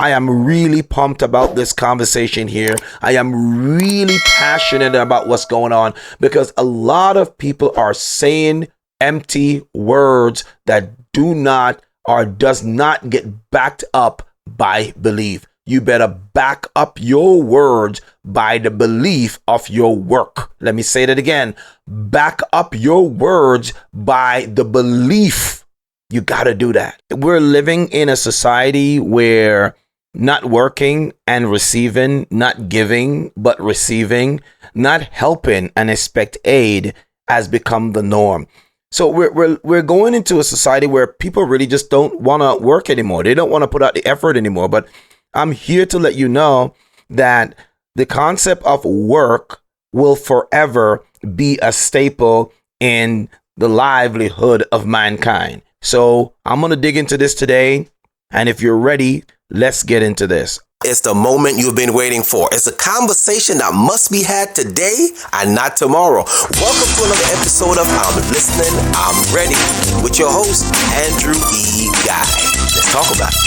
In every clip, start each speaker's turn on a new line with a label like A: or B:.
A: I am really pumped about this conversation here. I am really passionate about what's going on because a lot of people are saying empty words that do not or does not get backed up by belief. You better back up your words by the belief of your work. Let me say that again. Back up your words by the belief. You got to do that. We're living in a society where not working and receiving, not giving but receiving, not helping and expect aid has become the norm. So we're going into a society where people really just don't want to work anymore. They don't want to put out the effort anymore. But I'm here to let you know that the concept of work will forever be a staple in the livelihood of mankind. So I'm going to dig into this today. And if you're ready, let's get into this.
B: It's the moment you've been waiting for. It's a conversation that must be had today and not tomorrow. Welcome to another episode of I'm Listening, I'm Ready with your host, Andrew E. Guy. Let's talk about it.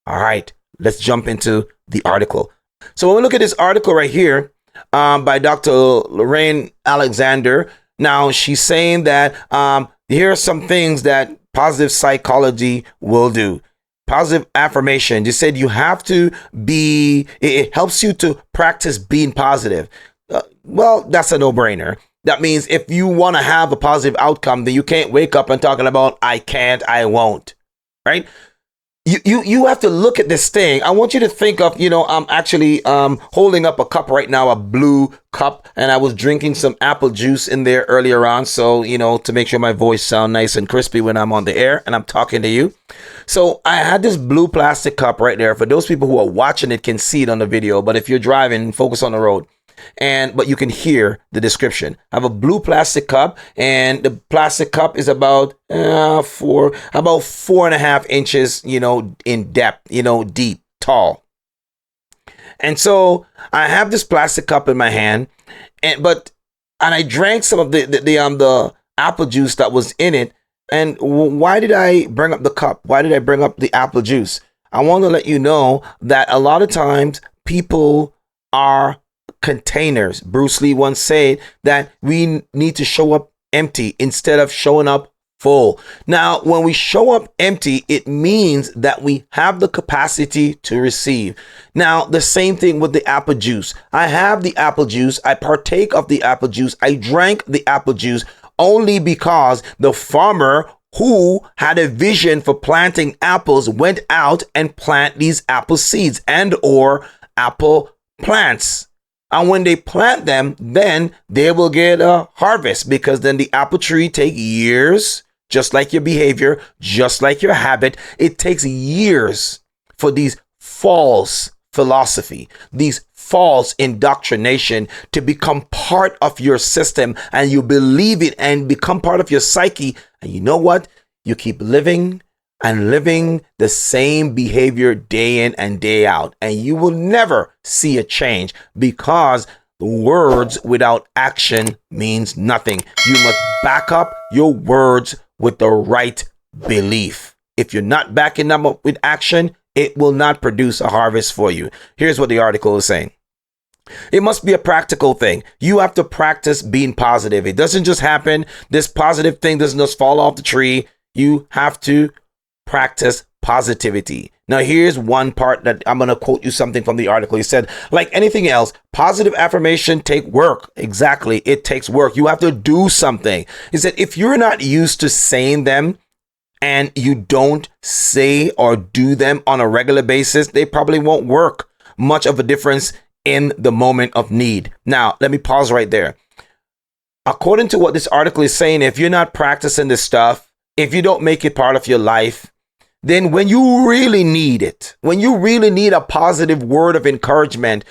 A: All right, let's jump into the article. So when we look at this article right here by Dr. Lorraine Alexander, now she's saying that here are some things that positive psychology will do. Positive affirmation. You said you have to be, it helps you to practice being positive. Well, that's a no-brainer. That means if you want to have a positive outcome, then you can't wake up and talking about, I can't, I won't, right? You have to look at this thing. I want you to think of, I'm actually holding up a cup right now, a blue cup, and I was drinking some apple juice in there earlier on. So, to make sure my voice sound nice and crispy when I'm on the air and I'm talking to you. So I had this blue plastic cup right there. For those people who are watching it can see it on the video, but if you're driving, focus on the road. But you can hear the description. I have a blue plastic cup, and the plastic cup is about 4.5 inches, in depth, deep, tall. And so I have this plastic cup in my hand, and I drank some of the apple juice that was in it. And why did I bring up the cup? Why did I bring up the apple juice? I want to let you know that a lot of times people are containers. Bruce Lee once said that we need to show up empty instead of showing up full. Now, when we show up empty, it means that we have the capacity to receive. Now, the same thing with the apple juice. I have the apple juice. I partake of the apple juice. I drank the apple juice only because the farmer who had a vision for planting apples went out and plant these apple seeds and or apple plants. And when they plant them, then they will get a harvest, because then the apple tree take years, just like your behavior, just like your habit. It takes years for these false philosophy, these false indoctrination to become part of your system, and you believe it and become part of your psyche. And you know what? You keep living and living the same behavior day in and day out, and you will never see a change, because words without action means nothing. You must back up your words with the right belief. If you're not backing them up with action, it will not produce a harvest for you. Here's what the article is saying. It must be a practical thing. You have to practice being positive. It doesn't just happen. This positive thing doesn't just fall off the tree. You have to practice positivity. Now, here's one part that I'm going to quote you something from the article. He said, like anything else, positive affirmation take work. Exactly. It takes work. You have to do something. He said, if you're not used to saying them and you don't say or do them on a regular basis, they probably won't work much of a difference in the moment of need. Now, let me pause right there. According to what this article is saying, if you're not practicing this stuff, if you don't make it part of your life, then when you really need it, when you really need a positive word of encouragement,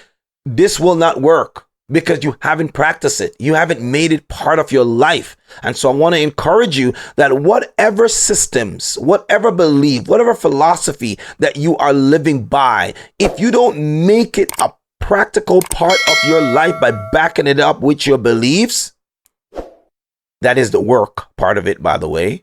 A: this will not work because you haven't practiced it. You haven't made it part of your life. And so I want to encourage you that whatever systems, whatever belief, whatever philosophy that you are living by, if you don't make it a practical part of your life by backing it up with your beliefs, that is the work part of it, by the way.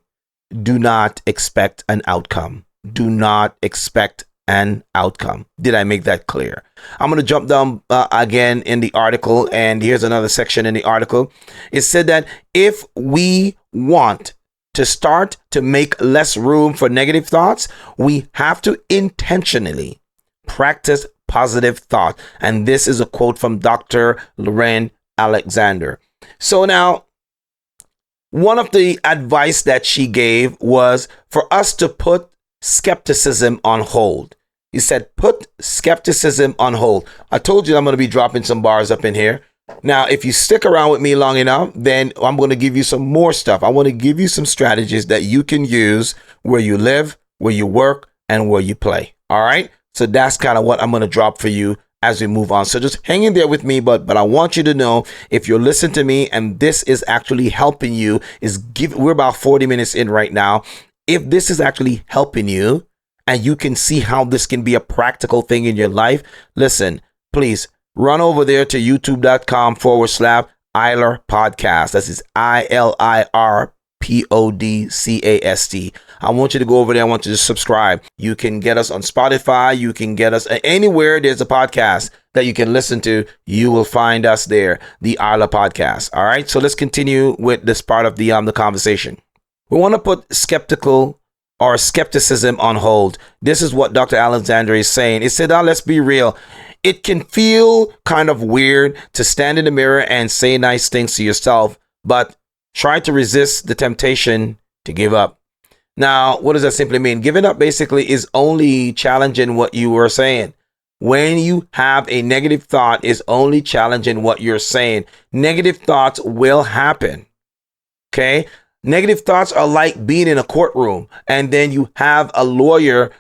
A: Do not expect an outcome. do not expect an outcome. Did I make that clear? I'm going to jump down again in the article, and here's another section in the article. It said that if we want to start to make less room for negative thoughts, we have to intentionally practice positive thought. And this is a quote from Dr. Loren Alexander. So now, one of the advice that she gave was for us to put skepticism on hold. He said, put skepticism on hold. I told you I'm going to be dropping some bars up in here. Now, if you stick around with me long enough, then I'm going to give you some more stuff. I want to give you some strategies that you can use where you live, where you work, and where you play. All right. So that's kind of what I'm going to drop for you as we move on. So just hang in there with me. But I want you to know, if you're listening to me and this is actually helping you, we're about 40 minutes in right now. If this is actually helping you and you can see how this can be a practical thing in your life, listen, please run over there to youtube.com/ILIRPODCAST. That is ILIRPODCAST. I want you to go over there. I want you to subscribe. You can get us on Spotify. You can get us anywhere there's a podcast that you can listen to. You will find us there, the ILA podcast. All right. So let's continue with this part of the conversation. We want to put skepticism on hold. This is what Dr. Alexander is saying. He said, let's be real. It can feel kind of weird to stand in the mirror and say nice things to yourself, but try to resist the temptation to give up. Now, what does that simply mean? Giving up basically is only challenging what you were saying. When you have a negative thought, is only challenging what you're saying. Negative thoughts will happen. Okay? Negative thoughts are like being in a courtroom and then you have a lawyer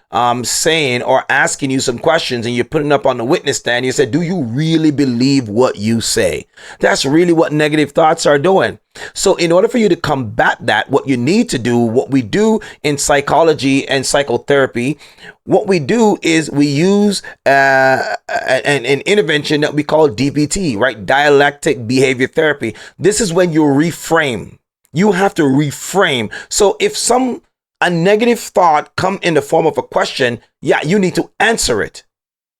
A: saying or asking you some questions and you're putting up on the witness stand. You said, do you really believe what you say? That's really what negative thoughts are doing. So in order for you to combat that, what you need to do, what we do in psychology and psychotherapy, what we do is we use an intervention that we call DBT, right? Dialectic behavior therapy. This is when you reframe. You have to reframe. So if a negative thought come in the form of a question, you need to answer it.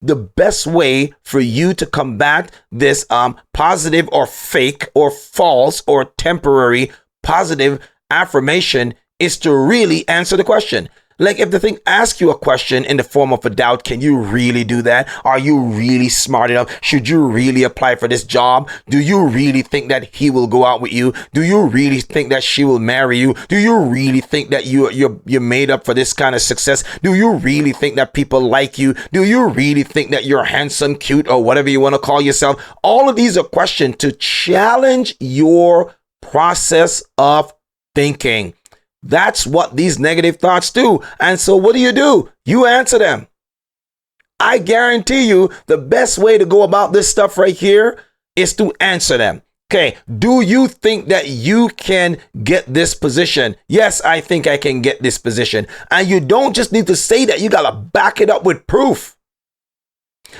A: The best way for you to combat this positive or fake or false or temporary positive affirmation is to really answer the question. Like if the thing asks you a question in the form of a doubt, can you really do that? Are you really smart enough? Should you really apply for this job? Do you really think that he will go out with you? Do you really think that she will marry you? Do you really think that you're made up for this kind of success? Do you really think that people like you? Do you really think that you're handsome, cute, or whatever you want to call yourself? All of these are questions to challenge your process of thinking. That's what these negative thoughts do. And so what do? You answer them. I guarantee you the best way to go about this stuff right here is to answer them. Okay, do you think that you can get this position? Yes, I think I can get this position. And you don't just need to say that. You got to back it up with proof.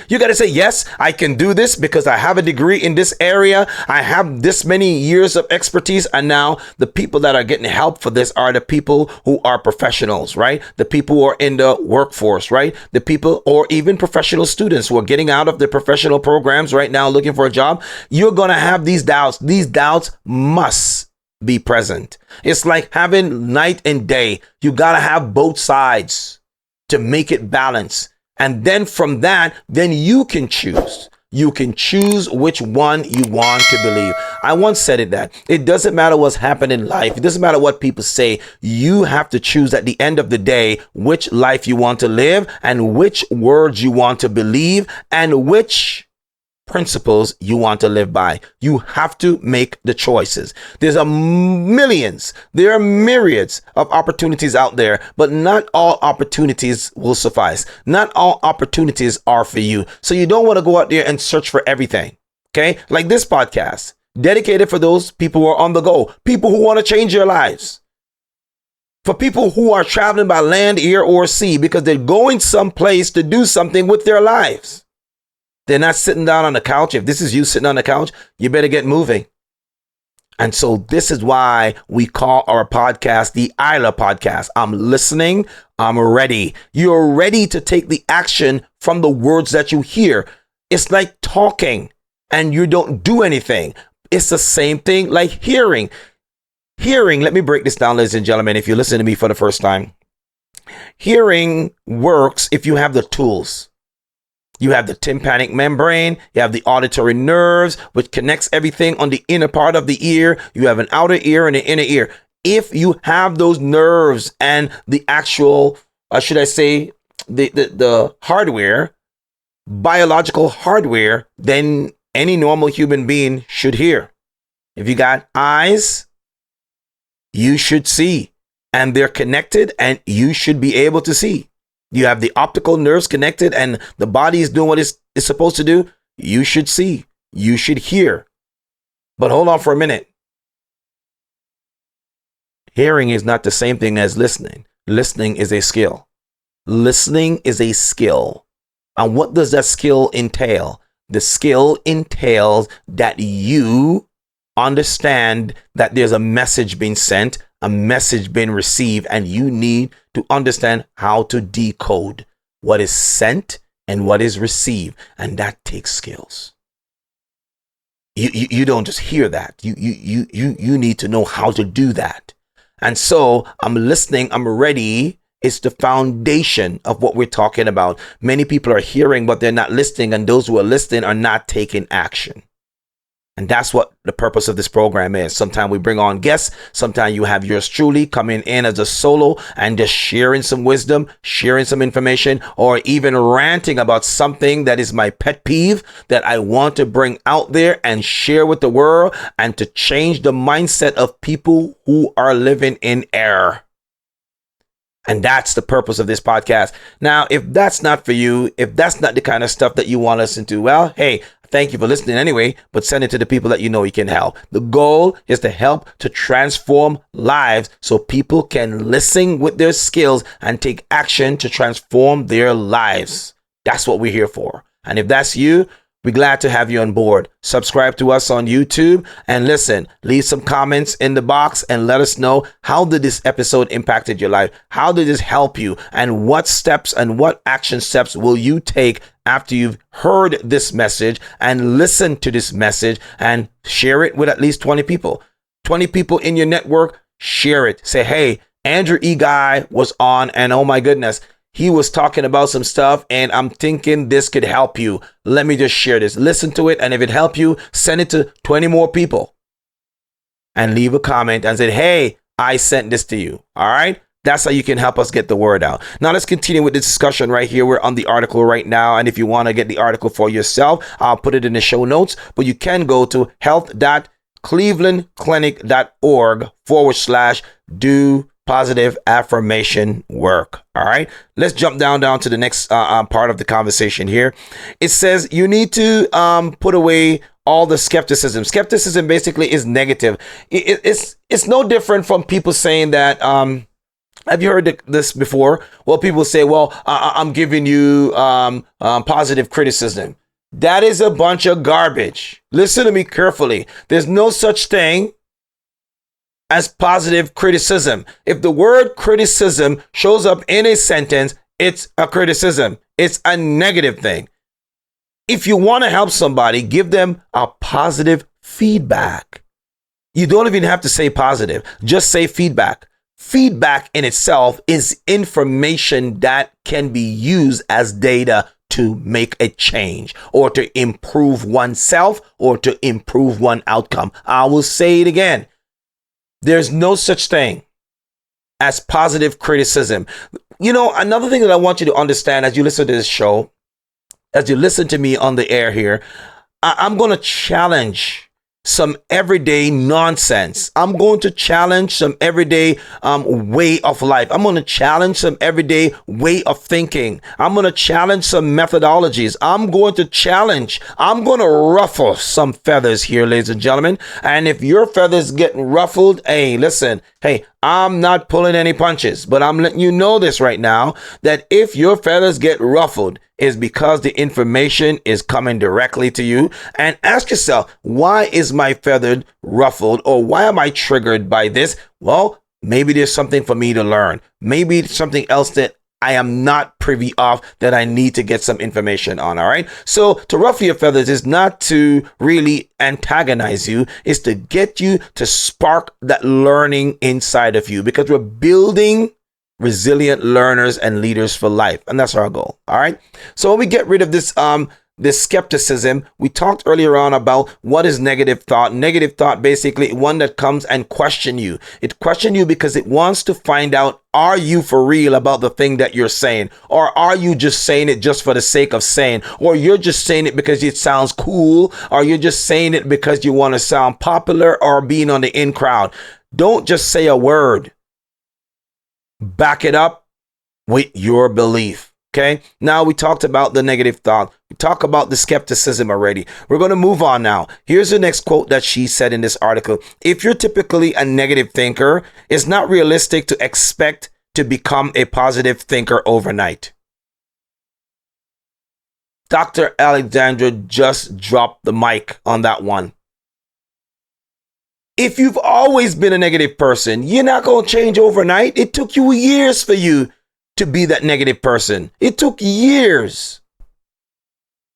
A: You got to say, yes, I can do this because I have a degree in this area. I have this many years of expertise. And now the people that are getting help for this are the people who are professionals, right? The people who are in the workforce, right? The people or even professional students who are getting out of the professional programs right now looking for a job. You're going to have these doubts. These doubts must be present. It's like having night and day. You got to have both sides to make it balance. And then from that, then you can choose. You can choose which one you want to believe. I once said that it doesn't matter what's happened in life. It doesn't matter what people say. You have to choose at the end of the day which life you want to live and which words you want to believe and which principles you want to live by. You have to make the choices. There are myriads of opportunities out there, but not all opportunities will suffice. Not all opportunities are for you. So you don't want to go out there and search for everything. Okay? Like this podcast, dedicated for those people who are on the go, people who want to change their lives. For people who are traveling by land, air, or sea because they're going someplace to do something with their lives. They're not sitting down on the couch. If this is you sitting on the couch, you better get moving. And so this is why we call our podcast the ILA podcast. I'm listening. I'm ready. You're ready to take the action from the words that you hear. It's like talking and you don't do anything. It's the same thing like hearing. Hearing, let me break this down, ladies and gentlemen, if you listen to me for the first time. Hearing works if you have the tools. You have the tympanic membrane, you have the auditory nerves, which connects everything on the inner part of the ear. You have an outer ear and an inner ear. If you have those nerves and the actual, should I say, the hardware, biological hardware, then any normal human being should hear. If you got eyes, you should see. And they're connected and you should be able to see. You have the optical nerves connected and the body is doing what it's supposed to do. You should see. You should hear. But hold on for a minute. Hearing is not the same thing as listening. Listening is a skill. Listening is a skill. And what does that skill entail? The skill entails that you understand that there's a message being sent, a message being received, and you need to understand how to decode what is sent and what is received. And that takes skills. You don't just hear that. You need to know how to do that. And so I'm listening. I'm ready. It's the foundation of what we're talking about. Many people are hearing, but they're not listening. And those who are listening are not taking action. And that's what the purpose of this program is. Sometimes we bring on guests. Sometimes you have yours truly coming in as a solo and just sharing some wisdom, sharing some information, or even ranting about something that is my pet peeve that I want to bring out there and share with the world and to change the mindset of people who are living in error. And that's the purpose of this podcast. Now, if that's not for you, if that's not the kind of stuff that you want to listen to, well, hey, thank you for listening anyway, but send it to the people that you know you can help. The goal is to help to transform lives so people can listen with their skills and take action to transform their lives. That's what we're here for. And if that's you, we're glad to have you on board. Subscribe to us on YouTube and listen, leave some comments in the box and let us know how did this episode impacted your life? How did this help you? And what steps and what action steps will you take after you've heard this message and listen to this message and share it with at least 20 people? 20 people in your network, share it. Say, hey, Andrew E. Guy was on and oh my goodness, he was talking about some stuff and I'm thinking this could help you. Let me just share this. Listen to it. And if it helped you, send it to 20 more people and leave a comment and say, hey, I sent this to you. All right. That's how you can help us get the word out. Now let's continue with the discussion right here. We're on the article right now. And if you want to get the article for yourself, I'll put it in the show notes, but you can go to health.clevelandclinic.org/do positive affirmation work. All right, let's jump down to the next part of the conversation here. It says you need to put away all the skepticism. Skepticism basically is negative. It's no different from people saying that. Have you heard this before? Well, people say, well, I'm giving you positive criticism. That is a bunch of garbage. Listen to me carefully. There's no such thing as positive criticism. If the word criticism shows up in a sentence, it's a criticism. It's a negative thing. If you want to help somebody, give them a positive feedback. You don't even have to say positive. Just say feedback. Feedback in itself is information that can be used as data to make a change or to improve oneself or to improve one outcome. I will say it again. There's no such thing as positive criticism. You know, another thing that I want you to understand as you listen to this show, as you listen to me on the air here, I'm going to challenge some everyday nonsense. I'm going to challenge some everyday way of life. I'm going to challenge some everyday way of thinking. I'm going to challenge some methodologies. I'm going to ruffle some feathers here, ladies and gentlemen. And if your feathers get ruffled, hey, listen, hey, I'm not pulling any punches, but I'm letting you know this right now, that if your feathers get ruffled, is because the information is coming directly to you. And ask yourself, why is my feather ruffled, or why am I triggered by this? Well, maybe there's something for me to learn. Maybe it's something else that I am not privy of that I need to get some information on. All right. So to ruffle your feathers is not to really antagonize you. It's to get you to spark that learning inside of you, because we're building resilient learners and leaders for life. And that's our goal. All right. So when we get rid of this skepticism, we talked earlier on about what is negative thought. Negative thought, basically one that comes and question you. It questions you because it wants to find out, are you for real about the thing that you're saying? Or are you just saying it just for the sake of saying? Or you're just saying it because it sounds cool? Or you're just saying it because you want to sound popular or being on the in crowd? Don't just say a word. Back it up with your belief. Okay. Now we talked about the negative thought. We talked about the skepticism already. We're going to move on now. Here's the next quote that she said in this article. If you're typically a negative thinker, it's not realistic to expect to become a positive thinker overnight. Dr. Alexandra just dropped the mic on that one. If you've always been a negative person, you're not going to change overnight. It took you years for you to be that negative person. It took years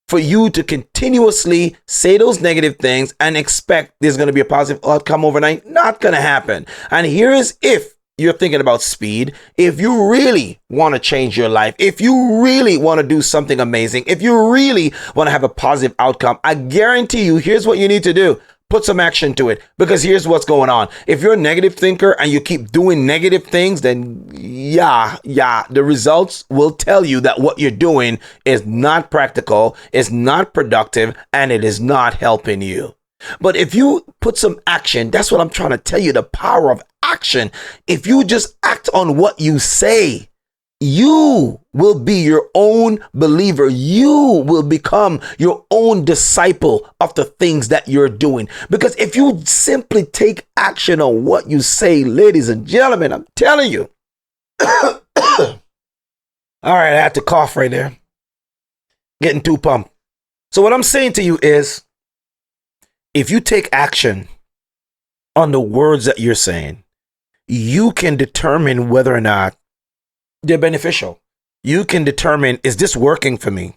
A: for you to continuously say those negative things and expect there's going to be a positive outcome overnight. Not going to happen. And here is, if you're thinking about speed, if you really want to change your life, if you really want to do something amazing, if you really want to have a positive outcome, I guarantee you, here's what you need to do. Put some action to it, because here's what's going on. If you're a negative thinker and you keep doing negative things, then the results will tell you that what you're doing is not practical, is not productive, and it is not helping you. But if you put some action, that's what I'm trying to tell you, the power of action. If you just act on what you say, you will be your own believer. You will become your own disciple of the things that you're doing. Because if you simply take action on what you say, ladies and gentlemen, I'm telling you. All right, I had to cough right there. Getting too pumped. So what I'm saying to you is, if you take action on the words that you're saying, you can determine whether or not they're beneficial. You can determine, is this working for me?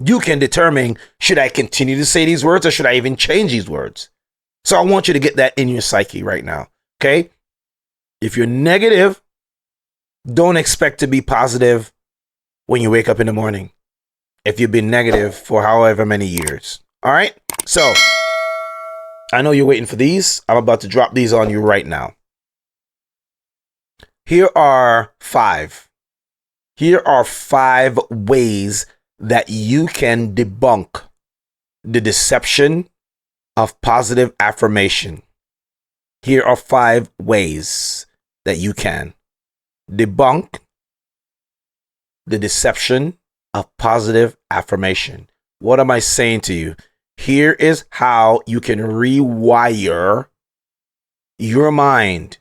A: You can determine, should I continue to say these words, or should I even change these words? So I want you to get that in your psyche right now. Okay. If you're negative, don't expect to be positive when you wake up in the morning. If you've been negative for however many years. All right. So I know you're waiting for these. I'm about to drop these on you right now. Here are 5. Here are 5 ways that you can debunk the deception of positive affirmation. Here are 5 ways that you can debunk the deception of positive affirmation. What am I saying to you? Here is how you can rewire your mind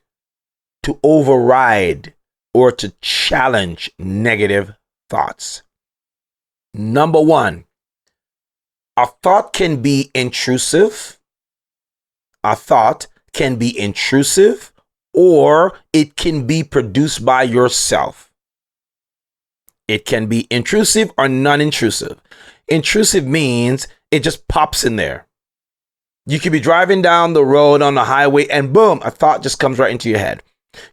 A: to override or to challenge negative thoughts. Number 1, a thought can be intrusive. A thought can be intrusive, or it can be produced by yourself. It can be intrusive or non-intrusive. Intrusive means it just pops in there. You could be driving down the road on the highway and boom, a thought just comes right into your head.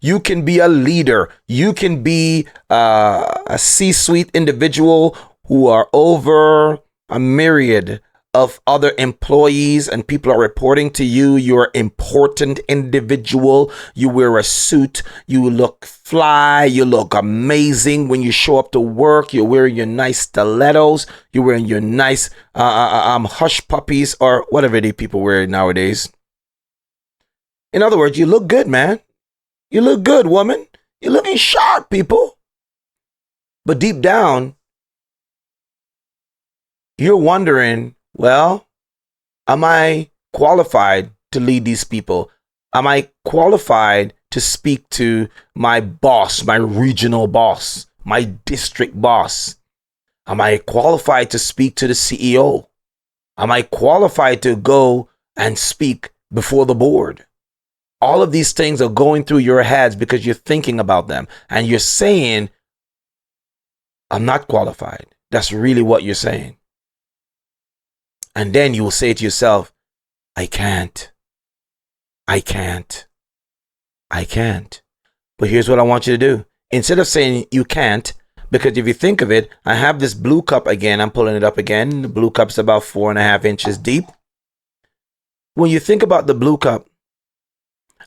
A: You can be a leader. You can be a C-suite individual who are over a myriad of other employees, and people are reporting to you. You're an important individual. You wear a suit. You look fly. You look amazing when you show up to work. You're wearing your nice stilettos. You're wearing your nice hush puppies, or whatever the people wear nowadays. In other words, you look good, man. You look good, woman. You're looking sharp, people. But deep down, you're wondering, well, am I qualified to lead these people? Am I qualified to speak to my boss, my regional boss, my district boss? Am I qualified to speak to the CEO? Am I qualified to go and speak before the board? All of these things are going through your heads because you're thinking about them and you're saying, I'm not qualified. That's really what you're saying. And then you will say to yourself, I can't. I can't. I can't. But here's what I want you to do. Instead of saying you can't, because if you think of it, I have this blue cup again. I'm pulling it up again. The blue cup's about 4.5 inches deep. When you think about the blue cup,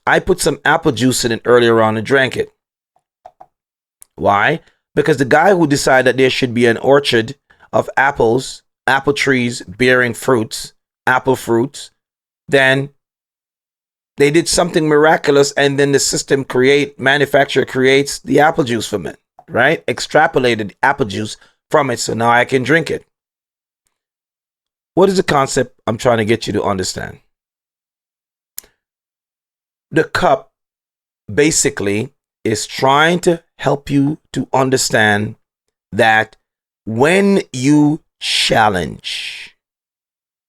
A: I put some apple juice in it earlier on and drank it. Why? Because the guy who decided that there should be an orchard of apples, apple trees bearing fruits, apple fruits, then they did something miraculous, and then the manufacturer creates the apple juice from it, right? Extrapolated apple juice from it, so now I can drink it. What is the concept I'm trying to get you to understand? The cup basically is trying to help you to understand that when you challenge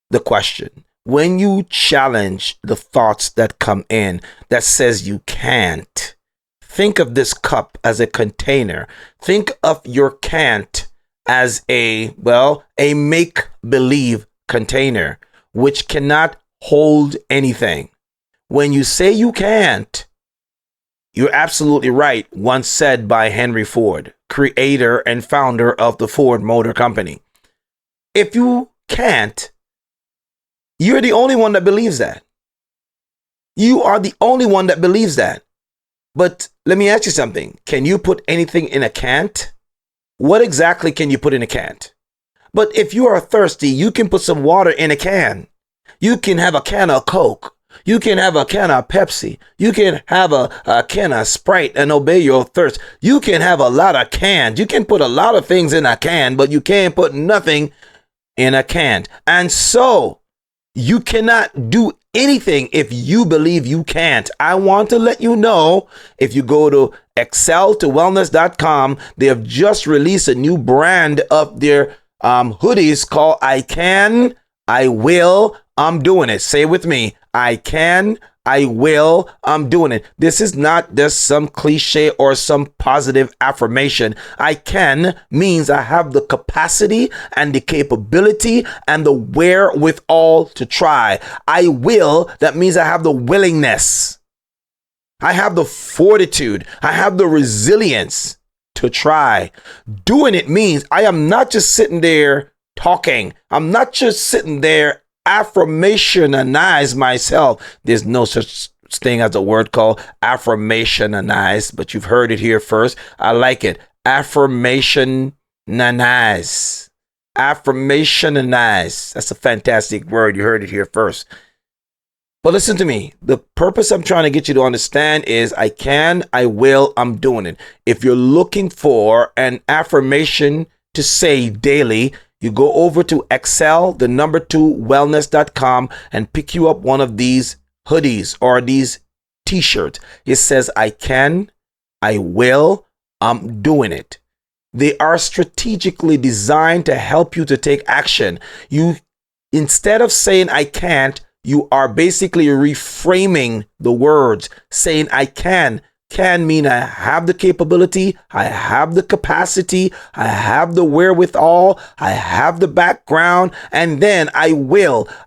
A: the question, when you challenge the thoughts that come in that says you can't, think of this cup as a container. Think of your can't as a make-believe container, which cannot hold anything. When you say you can't, you're absolutely right. Once said by Henry Ford, creator and founder of the Ford Motor Company. If you can't, you're the only one that believes that. You are the only one that believes that. But let me ask you something. Can you put anything in a can't? What exactly can you put in a can't? But if you are thirsty, you can put some water in a can. You can have a can of Coke. You can have a can of Pepsi. You can have a can of Sprite and obey your thirst. You can have a lot of cans. You can put a lot of things in a can, but you can't put nothing in a can. And so you cannot do anything if you believe you can't. I want to let you know, if you go to exceltowellness.com, they have just released a new brand of their hoodies called I Can, I Will, I'm Doing It. Say it with me. I can, I will, I'm doing it. This is not just some cliche or some positive affirmation. I can means I have the capacity and the capability and the wherewithal to try. I will, that means I have the willingness. I have the fortitude. I have the resilience to try. Doing it means I am not just sitting there talking. I'm not just sitting there affirmationize myself. There's no such thing as a word called affirmationize, but you've heard it here first. I like it. Affirmationize. Affirmationize. That's a fantastic word. You heard it here first. But listen to me. The purpose I'm trying to get you to understand is I can, I will, I'm doing it. If you're looking for an affirmation to say daily, you go over to excel2wellness.com and pick you up one of these hoodies or these t-shirts. It says, I can, I will, I'm doing it. They are strategically designed to help you to take action. You, instead of saying I can't, you are basically reframing the words, saying I can mean I have the capability, I have the capacity, I have the wherewithal, I have the background, and then I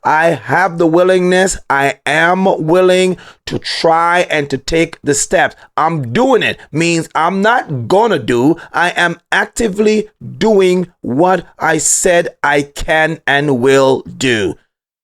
A: have the willingness, I am willing to try and to take the steps. I'm doing it means I'm not gonna do, I am actively doing what I said I can and will do.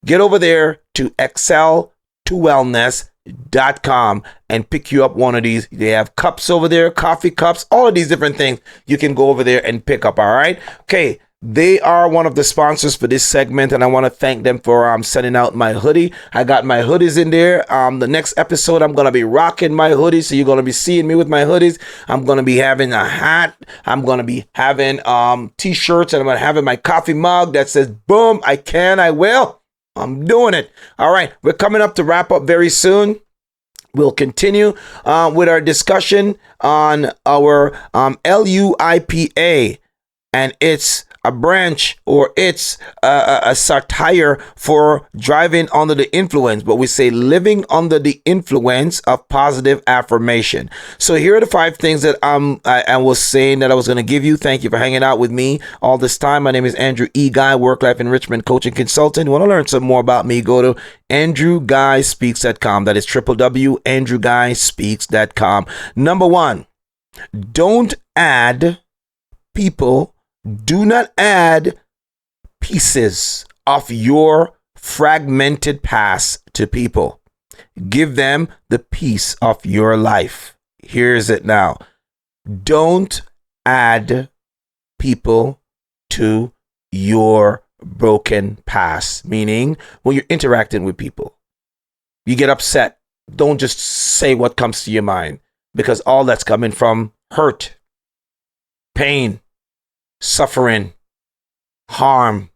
A: Get over there to excel2wellness.com and pick you up one of these. They have cups over there, coffee cups, all of these different things you can go over there and pick up. All right. Okay. They are one of the sponsors for this segment, and I want to thank them for sending out my hoodie. I got my hoodies in there. The next episode, I'm going to be rocking my hoodies, so you're going to be seeing me with my hoodies. I'm going to be having a hat. I'm going to be having t-shirts, and I'm going to have my coffee mug that says, boom, I can, I will. I'm doing it. All right. We're coming up to wrap up very soon. We'll continue with our discussion on our LUIPA and its a branch, or it's a satire for driving under the influence, but we say living under the influence of positive affirmation. So here are the 5 things that I was saying that I was going to give you. Thank you for hanging out with me all this time. My name is Andrew E. Guy, work-life enrichment coaching consultant. You want to learn some more about me, go to andrewguyspeaks.com. That is www.andrewguyspeaks.com. Number 1, don't add people. Do not add pieces of your fragmented past to people. Give them the piece of your life. Here's it now. Don't add people to your broken past. Meaning, when you're interacting with people, you get upset. Don't just say what comes to your mind, because all that's coming from hurt, pain, suffering, harm,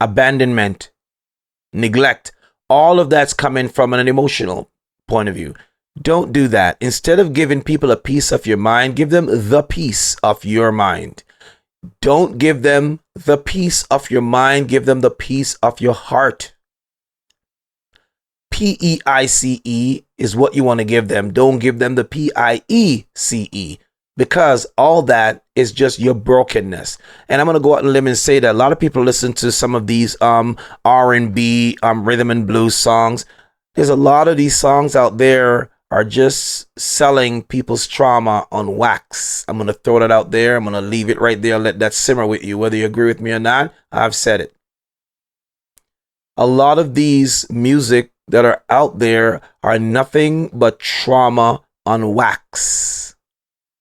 A: abandonment, neglect. All of that's coming from an emotional point of view. Don't do that. Instead of giving people a piece of your mind, give them the piece of your mind. Don't give them the piece of your mind. Give them the piece of your heart. PEICE is what you want to give them. Don't give them the PIECE, because all that is just your brokenness. And I'm going to go out on a limb and say that a lot of people listen to some of these R&B, rhythm and blues songs. There's a lot of these songs out there are just selling people's trauma on wax. I'm going to throw that out there. I'm going to leave it right there and let that simmer with you. Whether you agree with me or not, I've said it. A lot of these music that are out there are nothing but trauma on wax.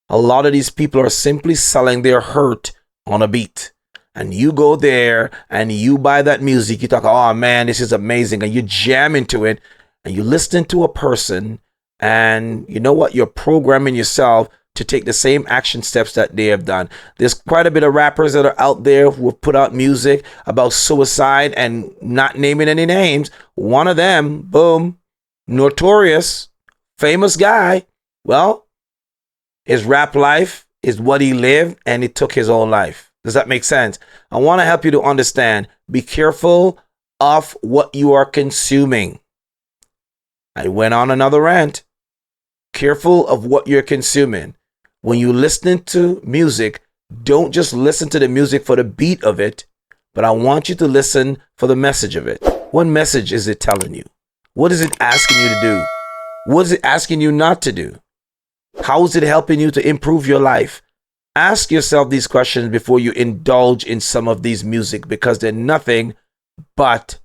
A: A lot of these people are simply selling their hurt on a beat. And you go there and you buy that music. You talk, oh man, this is amazing. And you jam into it and you listen to a person, and you know what? You're programming yourself to take the same action steps that they have done. There's quite a bit of rappers that are out there who have put out music about suicide and not naming any names. One of them, boom, notorious, famous guy. Well, his rap life is what he lived, and he took his own life. Does that make sense? I want to help you to understand. Be careful of what you are consuming. I went on another rant. Careful of what you're consuming. When you listen to music, don't just listen to the music for the beat of it, but I want you to listen for the message of it. What message is it telling you? What is it asking you to do? What is it asking you not to do? How is it helping you to improve your life? Ask yourself these questions before you indulge in some of these music, because they're nothing but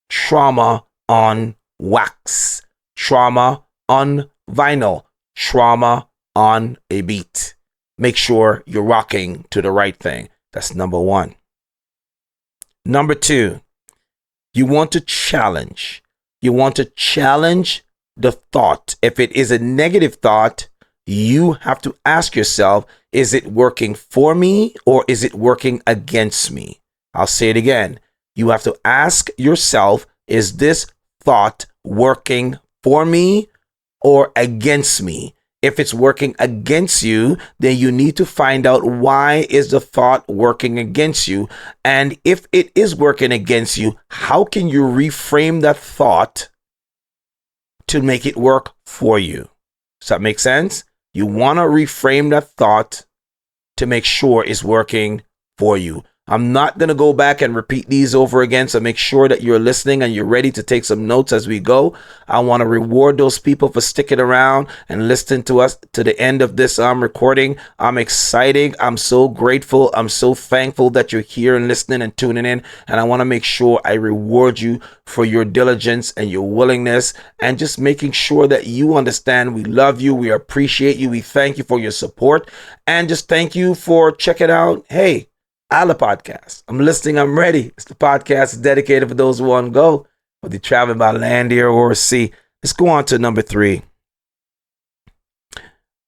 A: trauma on wax, trauma on vinyl, trauma on a beat. Make sure you're rocking to the right thing. That's number 1. Number 2, you want to challenge. You want to challenge the thought. If it is a negative thought, you have to ask yourself, is it working for me or is it working against me? I'll say it again. You have to ask yourself, is this thought working for me or against me? If it's working against you, then you need to find out, why is the thought working against you? And if it is working against you, how can you reframe that thought to make it work for you? Does that make sense? You want to reframe that thought to make sure it's working for you. I'm not going to go back and repeat these over again, so make sure that you're listening and you're ready to take some notes as we go. I want to reward those people for sticking around and listening to us to the end of this recording. I'm excited. I'm so grateful. I'm so thankful that you're here and listening and tuning in. And I want to make sure I reward you for your diligence and your willingness, and just making sure that you understand we love you, we appreciate you, we thank you for your support, and just thank you for checking out, hey, ILIRPODCAST. I'm listening, I'm ready. It's the podcast dedicated for those who want to go, whether you're traveling by land, air, or sea. Let's go on to number 3.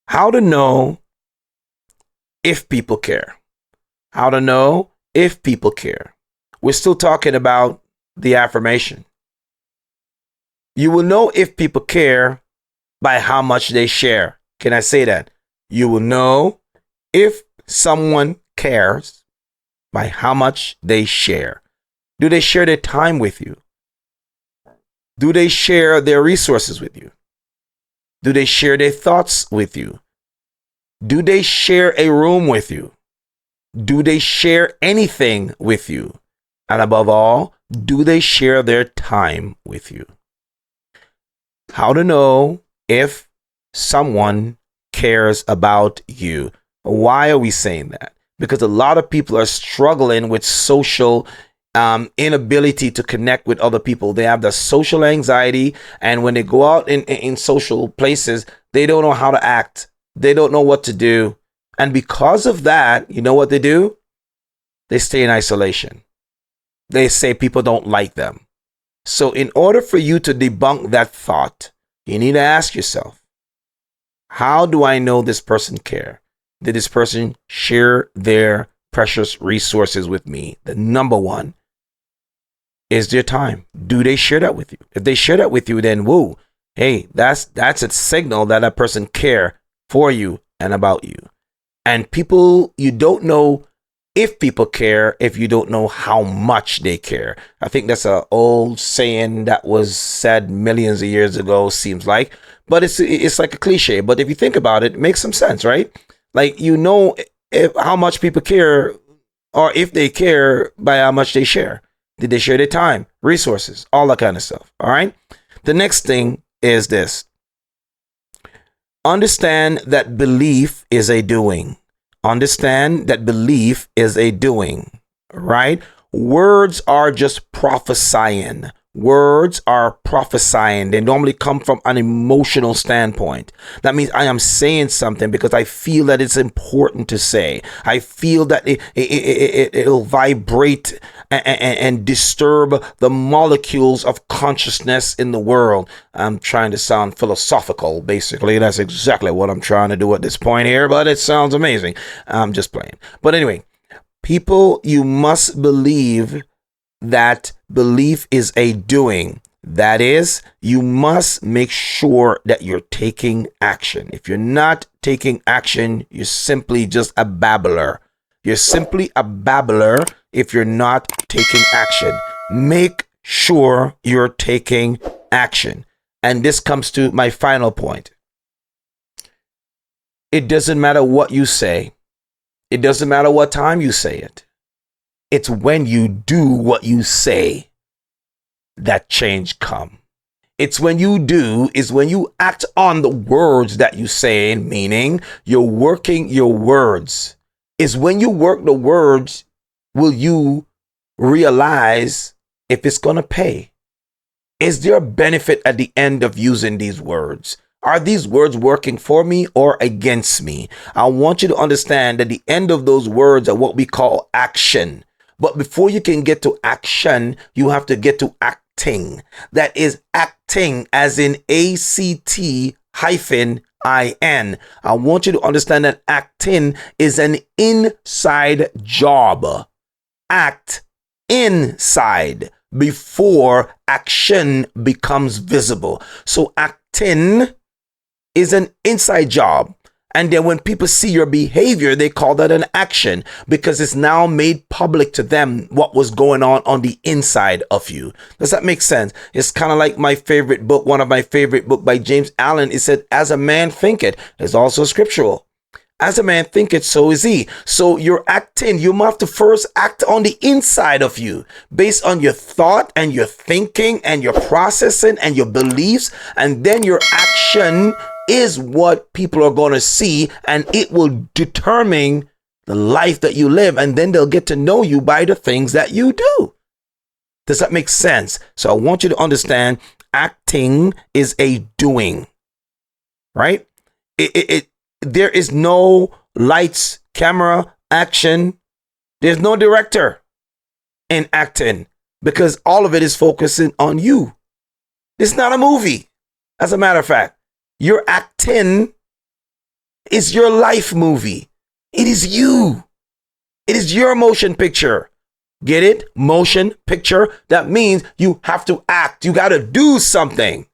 A: How to know if people care. How to know if people care. We're still talking about the affirmation. You will know if people care by how much they share. Can I say that? You will know if someone cares by how much they share. Do they share their time with you? Do they share their resources with you? Do they share their thoughts with you? Do they share a room with you? Do they share anything with you? And above all, do they share their time with you? How to know if someone cares about you. Why are we saying that? Because a lot of people are struggling with social inability to connect with other people. They have the social anxiety, and when they go out in social places, they don't know how to act. They don't know what to do. And because of that, you know what they do? They stay in isolation. They say people don't like them. So in order for you to debunk that thought, you need to ask yourself, how do I know this person care? Did this person share their precious resources with me? The number one is their time. Do they share that with you? If they share that with you, then woo, hey, that's a signal that that person care for you and about you. And people, you don't know if people care if you don't know how much they care. I think that's an old saying that was said millions of years ago, seems like, but it's like a cliche. But if you think about it, it makes some sense, right? Like, you know, how much people care, or if they care by how much they share. Did they share their time, resources, all that kind of stuff? All right. The next thing is this. Understand that belief is a doing. Understand that belief is a doing, right? Words are just prophesying. Words are prophesying. They normally come from an emotional standpoint. That means I am saying something because I feel that it's important to say. I feel that it'll vibrate and disturb the molecules of consciousness in the world. I'm trying to sound philosophical, basically. That's exactly what I'm trying to do at this point here, but it sounds amazing. I'm just playing. But anyway, people, you must believe that belief is a doing. That is, you must make sure that you're taking action. If you're not taking action, you're simply just a babbler. You're simply a babbler if you're not taking action. Make sure you're taking action. And this comes to my final point. It doesn't matter what you say. It doesn't matter what time you say it. It's when you do what you say that change come. It's when you do, is when you act on the words that you say, meaning you're working your words. Is when you work the words, will you realize if it's going to pay? Is there a benefit at the end of using these words? Are these words working for me or against me? I want you to understand that the end of those words are what we call action. But before you can get to action, you have to get to acting. That is acting as in ACT-IN. I want you to understand that acting is an inside job. Act inside before action becomes visible. So acting is an inside job. And then when people see your behavior, they call that an action because it's now made public to them what was going on the inside of you. Does that make sense? It's kind of like my favorite book, one of my favorite book by James Allen. It said, as a man thinketh, is also scriptural. As a man thinketh, so is he. So you're acting. You have to first act on the inside of you based on your thought and your thinking and your processing and your beliefs. And then your action is what people are going to see, and it will determine the life that you live. And then they'll get to know you by the things that you do. Does that make sense? So I want you to understand acting is a doing, right? There is no lights, camera, action. There's no director in acting because all of it is focusing on you. It's not a movie. As a matter of fact, your acting is your life movie. It is you. It is your motion picture. Get it? Motion picture. That means you have to act. You got to do something.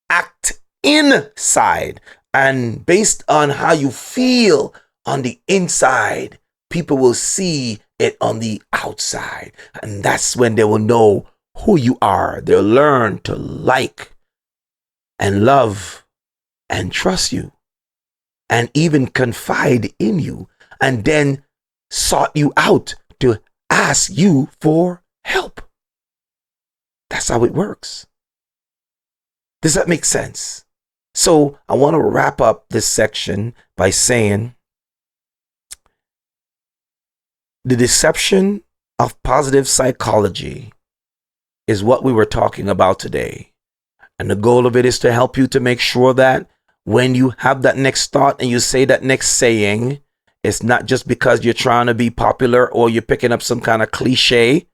A: Act inside. And based on how you feel on the inside, people will see it on the outside. And that's when they will know who you are. They'll learn to like and love and trust you and even confide in you, and then sought you out to ask you for help. That's how it works. Does that make sense? So I want to wrap up this section by saying the deception of positive psychology is what we were talking about today. And the goal of it is to help you to make sure that when you have that next thought and you say that next saying, it's not just because you're trying to be popular or you're picking up some kind of cliche,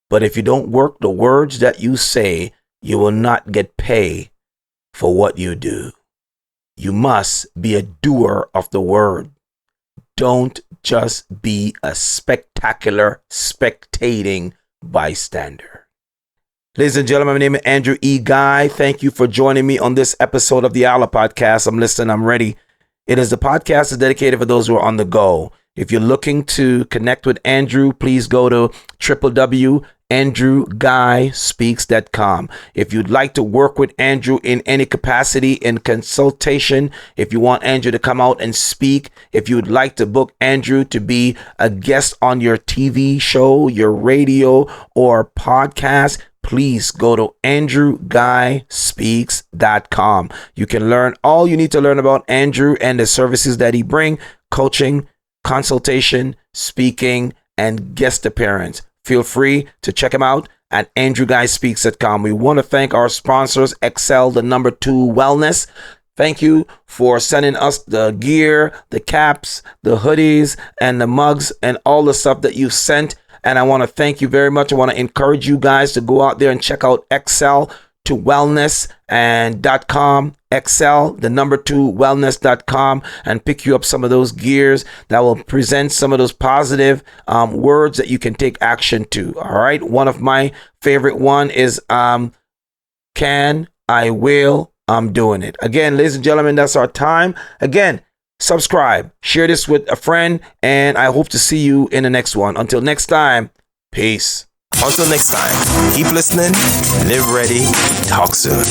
A: but if you don't work the words that you say, you will not get paid for what you do. You must be a doer of the word. Don't just be a spectacular, spectating bystander. Ladies and gentlemen, my name is Andrew E. Guy. Thank you for joining me on this episode of the ILIRPODCAST. I'm listening, I'm ready. It is the podcast that's dedicated for those who are on the go. If you're looking to connect with Andrew, please go to www.andrewguyspeaks.com. If you'd like to work with Andrew in any capacity in consultation, if you want Andrew to come out and speak, if you'd like to book Andrew to be a guest on your TV show, your radio, or podcast, please go to andrewguyspeaks.com. You can learn all you need to learn about Andrew and the services that he brings: coaching, consultation, speaking, and guest appearance. Feel free to check him out at andrewguyspeaks.com. We want to thank our sponsors, Excel, the number 2 Wellness. Thank you for sending us the gear, the caps, the hoodies, and the mugs, and all the stuff that you sent. And I want to thank you very much. I want to encourage you guys to go out there and check out Excel to Wellness and .com. Excel, the number 2 Wellness.com, and pick you up some of those gears that will present some of those positive words that you can take action to. All right. One of my favorite one is can, I will, I'm doing it. Again, ladies and gentlemen, that's our time. Again, subscribe, share this with a friend, and I hope to see you in the next one. Until next time, peace.
B: Until next time, keep listening, live ready, talk soon.